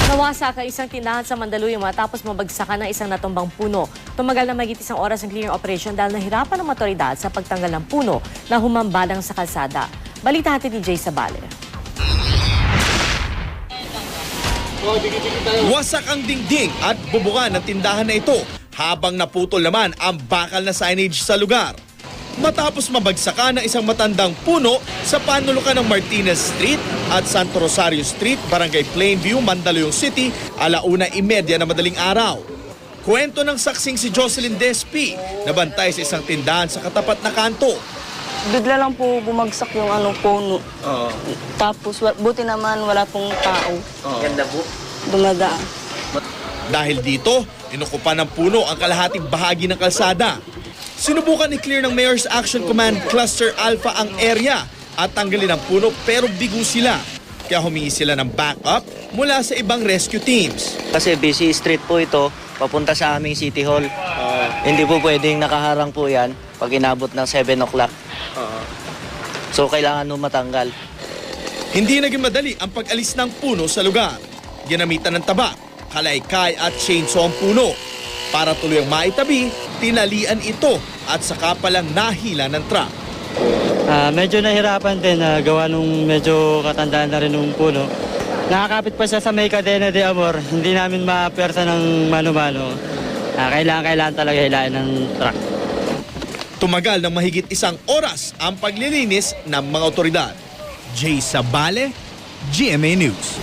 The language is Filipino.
Nawasak ang isang tindahan sa Mandaluyong matapos mabagsakan ng isang natumbang puno. Tumagal na mahigit isang oras ang clearing operation dahil nahirapan ng otoridad sa pagtanggal ng puno na humambalang sa kalsada. Balita natin ni Jay Sabale. Wasak ang dingding at bubuka ng tindahan na ito habang naputol naman ang bakal na signage sa lugar. Matapos mabagsakan ng isang matandang puno sa panulukan ng Martinez Street at Santo Rosario Street, Barangay Plainview, Mandaluyong City, 1:30 na madaling araw. Kwento ng saksing si Jocelyn Despi na bantay sa isang tindahan sa katapat na kanto. Bigla lang po bumagsak yung puno. Tapos buti naman wala pong tao. Ganda po. Dumadaan. Dahil dito, inukupan ng puno ang kalahating bahagi ng kalsada. Sinubukan i-clear ng Mayor's Action Command Cluster Alpha ang area at tanggalin ang puno pero bigo sila. Kaya humingi sila ng backup mula sa ibang rescue teams. Kasi busy street po ito, papunta sa aming City Hall. Hindi po pwedeng nakaharang po yan pag inabot ng 7 o'clock. So kailangan nung matanggal. Hindi naging madali ang pag-alis ng puno sa lugar. Ginamitan ng taba, kalaykay at chainsaw ang puno. Para tuluyang maitabi, tinalian ito at saka palang nahila ng truck. Medyo nahirapan din gawa nung medyo katandaan na rin ng puno. Nakakapit pa siya sa may Cadena de Amor, hindi namin mapersa ng mano-mano. Kailangan talaga hilain ng truck. Tumagal ng mahigit isang oras ang paglilinis ng mga otoridad. Jay Sabale, GMA News.